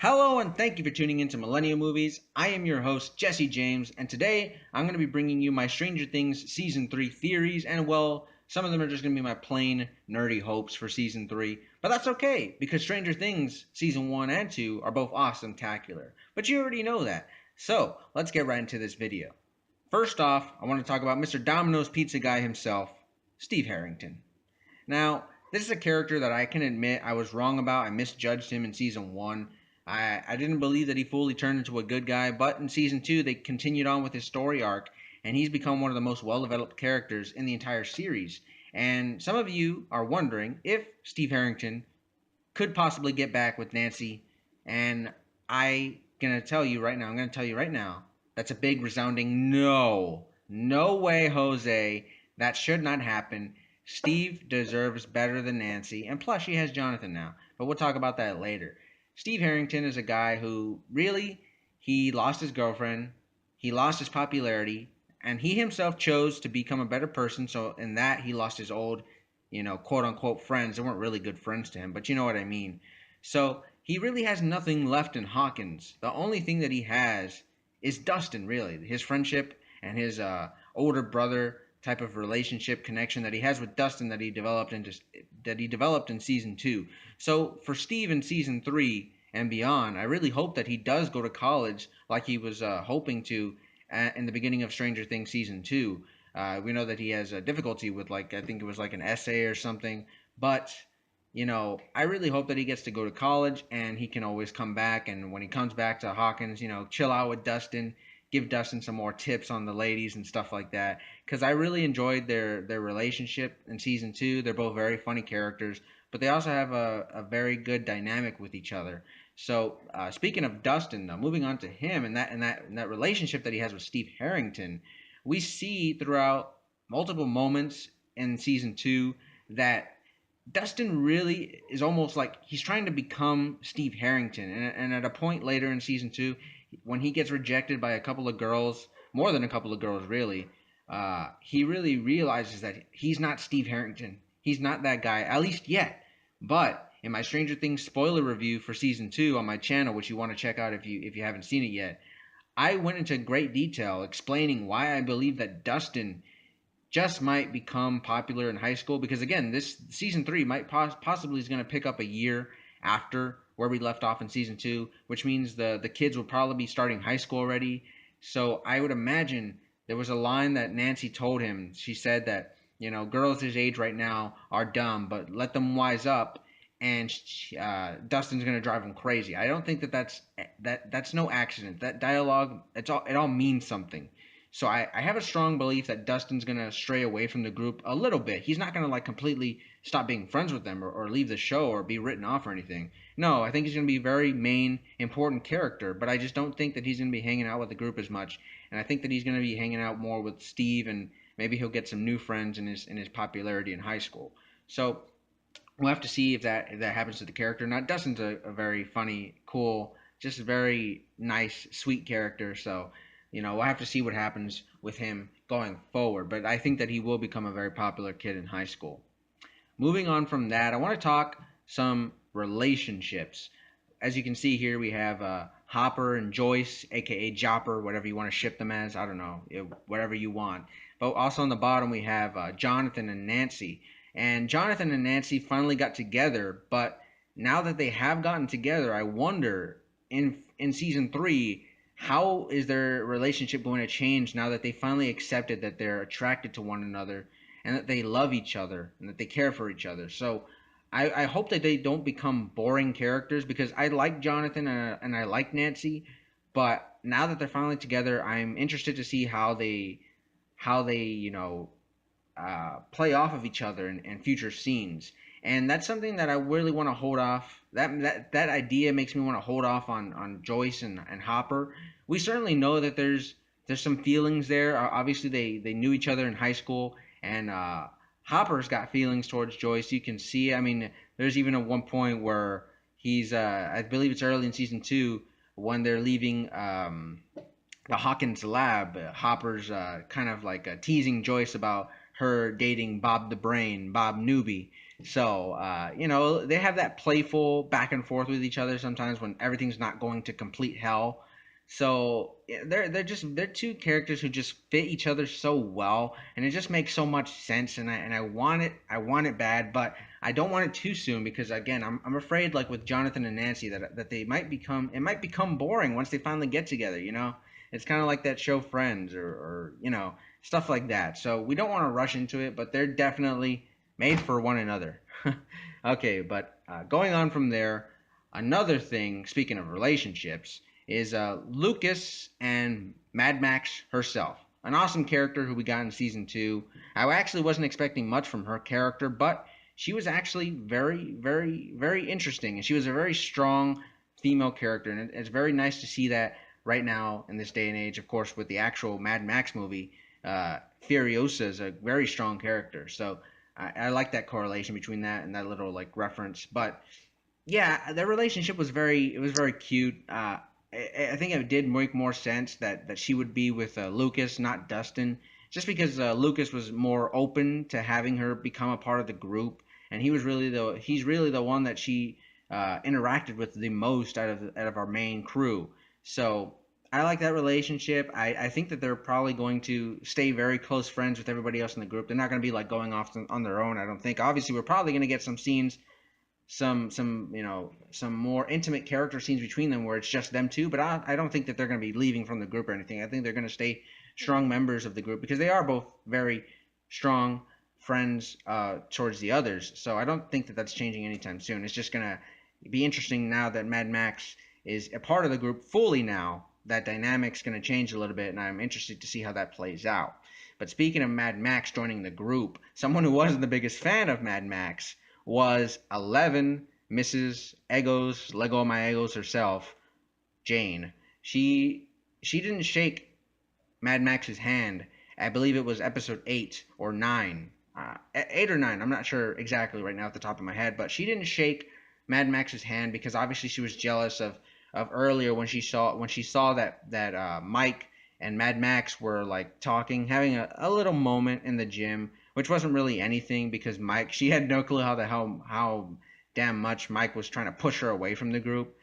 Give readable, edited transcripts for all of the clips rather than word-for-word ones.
Hello and thank you for tuning into Millennial Movies. I am your host, Jesse James, and today I'm going to be bringing you my Stranger Things Season 3 theories, and well, some of them are just going to be my plain nerdy hopes for Season 3, but that's okay, because Stranger Things Season 1 and 2 are both awesome-tacular. But you already know that. So, let's get right into this video. First off, I want to talk about Mr. Domino's Pizza Guy himself, Steve Harrington. Now, this is a character that I can admit I was wrong about. I misjudged him in season one. I didn't believe that he fully turned into a good guy, but in season two, they continued on with his story arc, and he's become one of the most well developed characters in the entire series. And some of you are wondering if Steve Harrington could possibly get back with Nancy, and I'm gonna tell you right now, that's a big resounding no. No way, Jose. That should not happen. Steve deserves better than Nancy, and plus she has Jonathan now. But we'll talk about that later. Steve Harrington is a guy who really he lost his girlfriend, he lost his popularity, and he himself chose to become a better person. So in that he lost his old, quote unquote friends. They weren't really good friends to him, but you know what I mean. So he really has nothing left in Hawkins. The only thing that he has is Dustin, really, his friendship and his older brother type of relationship connection that he has with Dustin that he developed in season two. So for Steve in season three and beyond, I really hope that he does go to college like he was hoping to in the beginning of Stranger Things season two. We know that he has a difficulty with like I think it was like an essay or something, but I really hope that he gets to go to college and he can always come back. And when he comes back to Hawkins, chill out with Dustin, give Dustin some more tips on the ladies and stuff like that. Because I really enjoyed their relationship in season two. They're both very funny characters, but they also have a very good dynamic with each other. So speaking of Dustin, though, moving on to him and that relationship that he has with Steve Harrington, we see throughout multiple moments in season two that Dustin really is almost like he's trying to become Steve Harrington. And at a point later in season two, when he gets rejected by a couple of girls, more than a couple of girls, really, he really realizes that he's not Steve Harrington. He's not that guy, at least yet. But in my Stranger Things spoiler review for season two on my channel, which you want to check out if you haven't seen it yet, I went into great detail explaining why I believe that Dustin just might become popular in high school because again this season 3 might possibly is going to pick up a year after where we left off in season 2, which means the kids will probably be starting high school already. So I would imagine there was a line that Nancy told him. She said that girls his age right now are dumb, but let them wise up, and Dustin's going to drive him crazy. I don't think that's no accident. That dialogue, it all means something. So I have a strong belief that Dustin's gonna stray away from the group a little bit. He's not gonna like completely stop being friends with them or leave the show or be written off or anything. No, I think he's gonna be a very main important character, but I just don't think that he's gonna be hanging out with the group as much. And I think that he's gonna be hanging out more with Steve, and maybe he'll get some new friends in his popularity in high school. So we'll have to see if that happens to the character. Now Dustin's a very funny, cool, just a very nice, sweet character. So we'll have to see what happens with him going forward. But I think that he will become a very popular kid in high school. Moving on from that, I want to talk some relationships. As you can see here, we have Hopper and Joyce, aka Jopper, whatever you want to ship them as. I don't know, whatever you want. But also on the bottom, we have Jonathan and Nancy. And Jonathan and Nancy finally got together, but now that they have gotten together, I wonder in season 3 how is their relationship going to change now that they finally accepted that they're attracted to one another and that they love each other and that they care for each other. So I hope that they don't become boring characters because I like Jonathan and I like Nancy, but now that they're finally together, I'm interested to see how they play off of each other in future scenes. And that's something that I really want to hold off. That idea makes me want to hold off on Joyce and Hopper. We certainly know that there's some feelings there. Obviously, they knew each other in high school, and Hopper's got feelings towards Joyce. You can see. I mean, there's even at one point where he's I believe it's early in season 2 when they're leaving the Hawkins lab. Hopper's kind of like teasing Joyce about her dating Bob the Brain, Bob Newby. So, they have that playful back and forth with each other sometimes when everything's not going to complete hell. So yeah, they're two characters who just fit each other so well, and it just makes so much sense. And I want it bad, but I don't want it too soon because again, I'm afraid like with Jonathan and Nancy that they might become it might become boring once they finally get together. It's kind of like that show Friends or stuff like that. So we don't want to rush into it, but they're definitely made for one another. Okay, but going on from there, another thing, speaking of relationships, is Lucas and Mad Max herself. An awesome character who we got in season two. I actually wasn't expecting much from her character, but she was actually very, very, very interesting. And she was a very strong female character. And it's very nice to see that right now in this day and age, of course, with the actual Mad Max movie. Furiosa is a very strong character. So I like that correlation between that and that little like reference. But yeah, their relationship was very cute. I think it did make more sense that she would be with Lucas, not Dustin, just because Lucas was more open to having her become a part of the group, and he's really the one that she interacted with the most out of our main crew. So I like that relationship. I think that they're probably going to stay very close friends with everybody else in the group. They're not going to be like going off on their own. I don't think. Obviously, we're probably going to get some scenes some more intimate character scenes between them where it's just them two, but I don't think that they're going to be leaving from the group or anything. I think they're going to stay strong members of the group because they are both very strong friends towards the others. So I don't think that that's changing anytime soon. It's just going to be interesting now that Mad Max is a part of the group fully now. That dynamic's going to change a little bit, and I'm interested to see how that plays out. But speaking of Mad Max joining the group, someone who wasn't the biggest fan of Mad Max was 11 Mrs. Egos, Lego My Egos herself, Jane. She didn't shake Mad Max's hand. I believe it was episode 8 or 9. 8 or 9, I'm not sure exactly right now at the top of my head, but she didn't shake Mad Max's hand because obviously she was jealous of earlier when she saw that Mike and Mad Max were like talking, having a little moment in the gym, which wasn't really anything because she had no clue how damn much Mike was trying to push her away from the group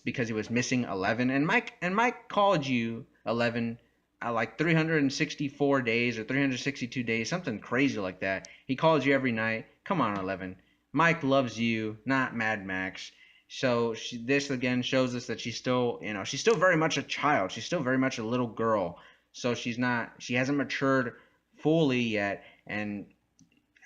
because he was missing 11, and Mike called you 11 like 364 days or 362 days, something crazy like that. He calls you every night. Come on, 11. Mike loves you, not Mad Max. So this again shows us that she's still very much a child. She's still very much a little girl. So she hasn't matured fully yet. And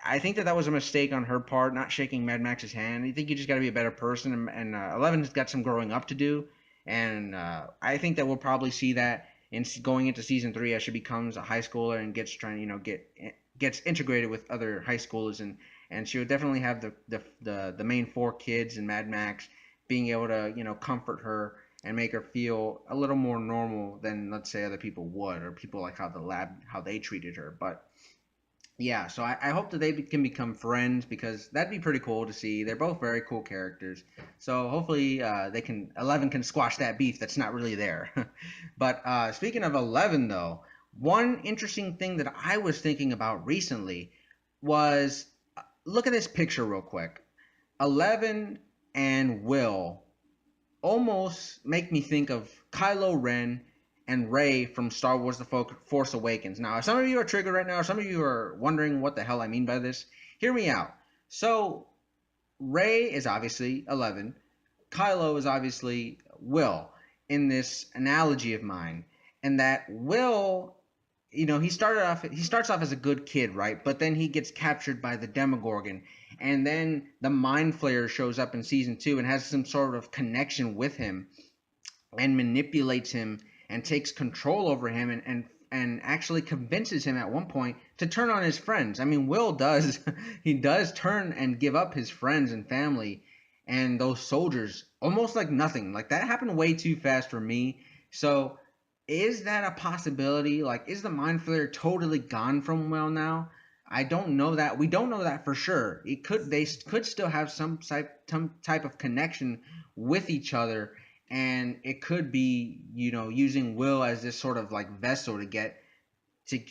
I think that was a mistake on her part, not shaking Mad Max's hand. I think you just got to be a better person. And 11 has got some growing up to do. And I think that we'll probably see that going into season 3 as she becomes a high schooler and gets integrated with other high schoolers, and she would definitely have the main 4 kids in Mad Max being able to comfort her and make her feel a little more normal than, let's say, other people would, or people like how they treated her. But yeah, so I hope that they can become friends because that'd be pretty cool to see. They're both very cool characters. So hopefully 11 can squash that beef that's not really there. But speaking of 11 though, one interesting thing that I was thinking about recently was look at this picture real quick. 11 and Will almost make me think of Kylo Ren and Rey from Star Wars The Force Awakens. Now, if some of you are triggered right now, or some of you are wondering what the hell I mean by this, hear me out. So, Rey is obviously 11. Kylo is obviously Will in this analogy of mine. And that Will, he starts off as a good kid, right? But then he gets captured by the Demogorgon. And then the Mind Flayer shows up in season 2 and has some sort of connection with him and manipulates him and takes control over him and actually convinces him at one point to turn on his friends. I mean, Will does he does turn and give up his friends and family and those soldiers almost like nothing. Like that happened way too fast for me. So is that a possibility? Like, is the Mind Flayer totally gone from Will now? I don't know that. We don't know that for sure. They could still have some type of connection with each other, and it could be using Will as this sort of like vessel to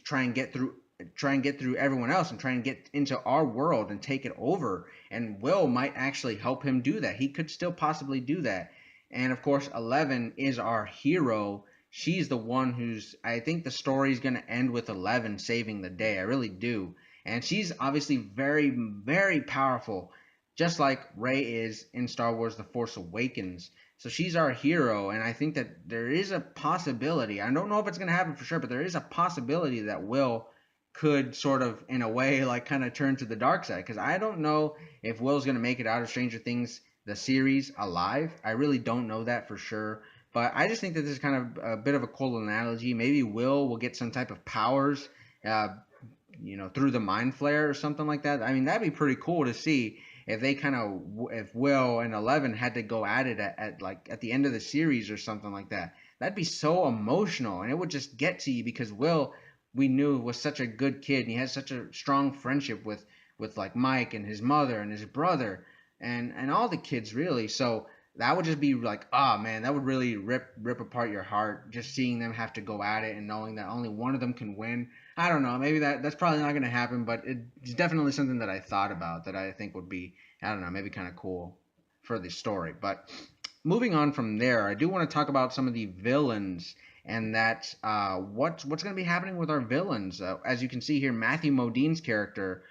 try and get through try and get through everyone else and try and get into our world and take it over. And Will might actually help him do that. He could still possibly do that. And of course, 11 is our hero. She's the one who's, I think the story's going to end with 11 saving the day. I really do. And she's obviously very, very powerful, just like Rey is in Star Wars The Force Awakens. So she's our hero, and I think that there is a possibility. I don't know if it's going to happen for sure, but there is a possibility that Will could sort of, in a way, like kind of turn to the dark side. Because I don't know if Will's going to make it out of Stranger Things, the series, alive. I really don't know that for sure. But I just think that this is kind of a bit of a cool analogy. Maybe Will get some type of powers, through the Mind Flare or something like that. I mean, that'd be pretty cool to see if they if Will and 11 had to go at it at the end of the series or something like that. That'd be so emotional, and it would just get to you because Will, we knew, was such a good kid, and he has such a strong friendship with like Mike and his mother and his brother and all the kids really. So that would just be like, oh man, that would really rip apart your heart, just seeing them have to go at it and knowing that only one of them can win. I don't know, maybe that's probably not going to happen, but it's definitely something that I thought about that I think would be, I don't know, maybe kind of cool for the story. But moving on from there, I do want to talk about some of the villains and that what's going to be happening with our villains. As you can see here, Matthew Modine's character,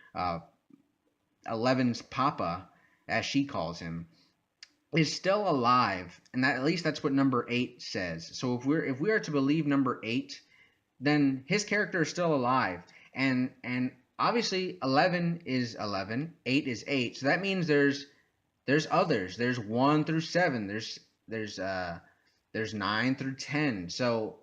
Eleven's Papa, as she calls him, is still alive, and that, at least that's what number 8 says. So if we are to believe number 8, then his character is still alive, and obviously 11 is 11, 8 is 8. So that means there's others. There's 1 through 7. There's 9 through 10. So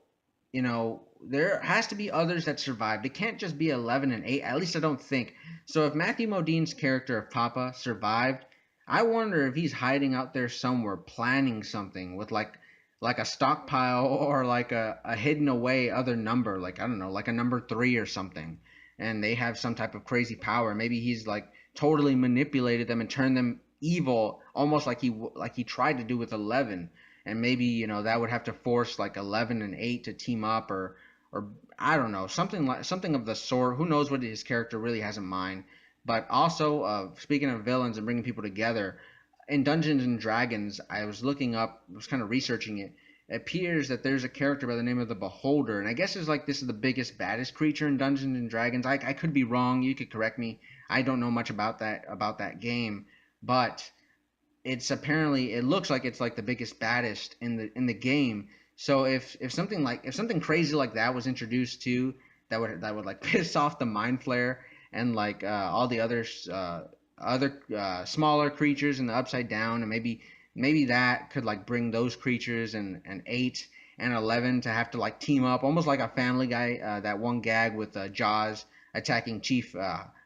there has to be others that survived. It can't just be 11 and 8. At least I don't think. So if Matthew Modine's character of Papa survived, I wonder if he's hiding out there somewhere, planning something with like a stockpile or like a hidden away other number, like I don't know, like a number 3 or something, and they have some type of crazy power. Maybe he's like totally manipulated them and turned them evil, almost like he tried to do with 11. And maybe that would have to force like 11 and 8 to team up, or I don't know, something of the sort. Who knows what his character really has in mind? But also, speaking of villains and bringing people together, in Dungeons and Dragons, I was kind of researching it. It appears that there's a character by the name of the Beholder, and I guess it's like this is the biggest, baddest creature in Dungeons and Dragons. I could be wrong. You could correct me. I don't know much about that game, but it looks like it's like the biggest, baddest in the game. So if something crazy like that was introduced too, that would like piss off the Mind Flare and like all the other smaller creatures in the Upside Down, and maybe that could like bring those creatures and 8 and 11 to have to like team up, almost like a Family Guy, that one gag with Jaws attacking Chief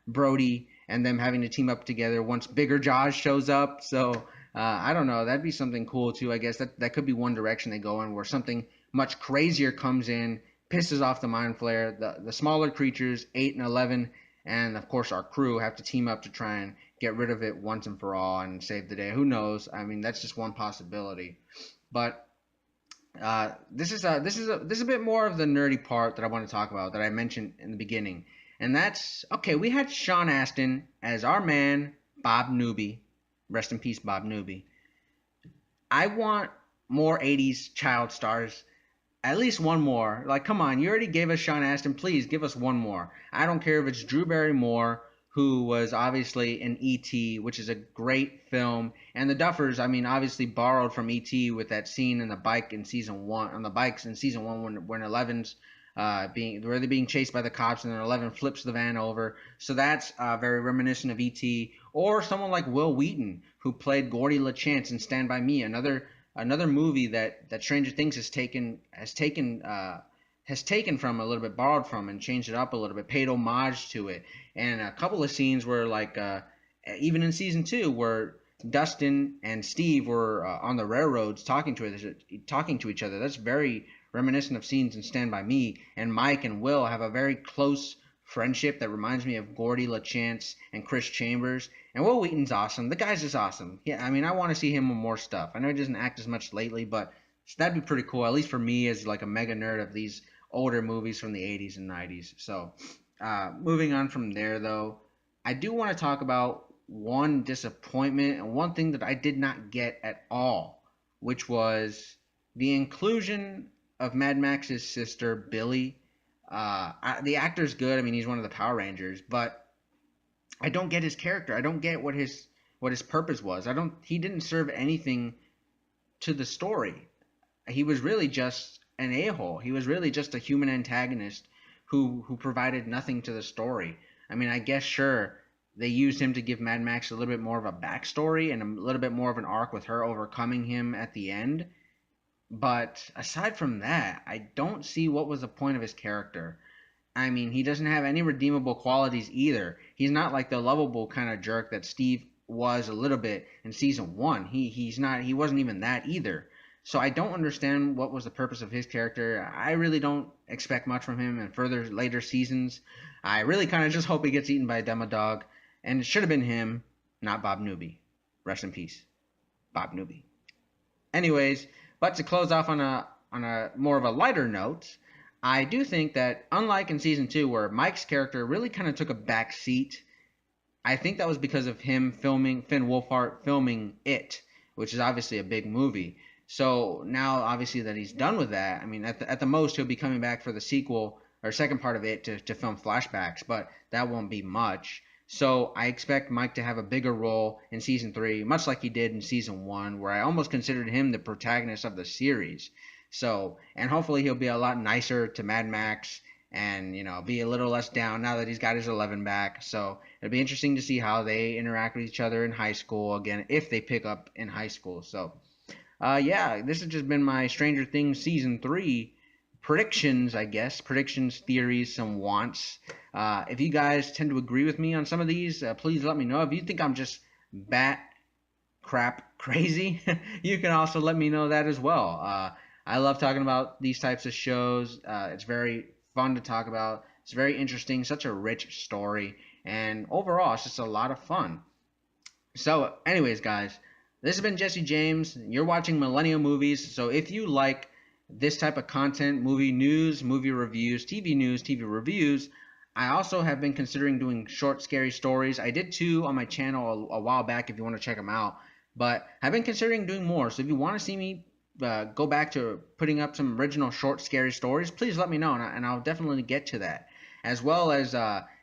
Brody and them having to team up together once bigger Jaws shows up. So I don't know, that'd be something cool too. I guess that could be one direction they go in, where something much crazier comes in, pisses off the Mind Flare, the smaller creatures 8 and 11, and of course our crew have to team up to try and get rid of it once and for all and save the day. Who knows? I mean, that's just one possibility. But this is a bit more of the nerdy part that I want to talk about, that I mentioned in the beginning, and that's okay. We had Sean Astin as our man Bob Newby. Rest in peace, Bob Newby. I want more 80s child stars. At least one more. Like, come on, you already gave us Sean Astin. Please give us one more. I don't care if it's Drew Barrymore, who was obviously in E.T., which is a great film, and the Duffers, I mean, obviously borrowed from E.T. with that scene in the bike in season 1, on the bikes in season 1 when 11's where they're being chased by the cops and then 11 flips the van over. So that's very reminiscent of E.T. Or someone like Will Wheaton, who played Gordy LaChance in Stand By Me, another movie that Stranger Things has taken from a little bit, borrowed from, and changed it up a little bit, paid homage to it. And a couple of scenes where, like, even in season 2, where Dustin and Steve were on the railroads talking to each other. That's very reminiscent of scenes in Stand By Me. And Mike and Will have a very close friendship that reminds me of Gordy LaChance and Chris Chambers. And Will Wheaton's awesome. The guy's just awesome. Yeah, I mean, I want to see him in more stuff. I know he doesn't act as much lately, but that'd be pretty cool, at least for me as like a mega nerd of these older movies from the 80s and 90s. So Moving on from there, though, I do want to talk about one disappointment and one thing that I did not get at all, which was the inclusion of Mad Max's sister, Billy. The actor's good. I mean, he's one of the Power Rangers, but I don't get his character. I don't get what his purpose was. I don't. He didn't serve anything to the story. He was really just an a-hole. He was really just a human antagonist who provided nothing to the story. I mean, I guess sure they used him to give Mad Max a little bit more of a backstory and a little bit more of an arc with her overcoming him at the end. But aside from that, I don't see what was the point of his character. I mean, he doesn't have any redeemable qualities either. He's not like the lovable kind of jerk that Steve was a little bit in season one. He's not. He wasn't even that either. So I don't understand what was the purpose of his character. I really don't expect much from him in further later seasons. I really kind of just hope he gets eaten by a demodog, and it should have been him, not Bob Newby. Rest in peace, Bob Newby. Anyways, but to close off on a more of a lighter note, I do think that unlike in season two, where Mike's character really kind of took a back seat, I think that was because of him filming Finn Wolfhard filming It, which is obviously a big movie. So now, obviously, that he's done with that, I mean, at the most, he'll be coming back for the sequel or second part of It to film flashbacks, but that won't be much. So I expect Mike to have a bigger role in season three, much like he did in season one, where I almost considered him the protagonist of the series. So, and hopefully he'll be a lot nicer to Mad Max and, be a little less down now that he's got his 11 back. So it'll be interesting to see how they interact with each other in high school again, if they pick up in high school. So, yeah, this has just been my Stranger Things season three predictions, I guess. Predictions, theories, some wants. If you guys tend to agree with me on some of these, please let me know. If you think I'm just bat crap crazy, you can also let me know that as well. I love talking about these types of shows. It's very fun to talk about. It's very interesting, such a rich story, and overall, it's just a lot of fun. So, anyways, guys, this has been Jesse James. You're watching Millennial Movies. So, if you like this type of content, movie news, movie reviews, TV reviews, I also have been considering doing short, scary stories. I did two on my channel a while back if you want to check them out. But I've been considering doing more. So if you want to see me go back to putting up some original short, scary stories, please let me know, and I'll definitely get to that. As well as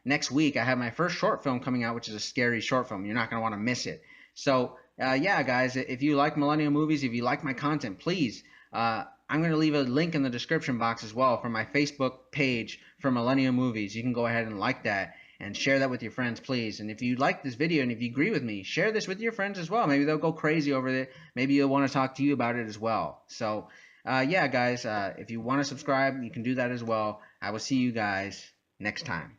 next week, I have my first short film coming out, which is a scary short film. You're not going to want to miss it. So, yeah, guys, if you like Millennial Movies, if you like my content, please, I'm going to leave a link in the description box as well for my Facebook page for Millennial Movies. You can go ahead and like that and share that with your friends, please. And if you like this video and if you agree with me, share this with your friends as well. Maybe they'll go crazy over it. Maybe they'll want to talk to you about it as well. So, yeah, guys, if you want to subscribe, you can do that as well. I will see you guys next time.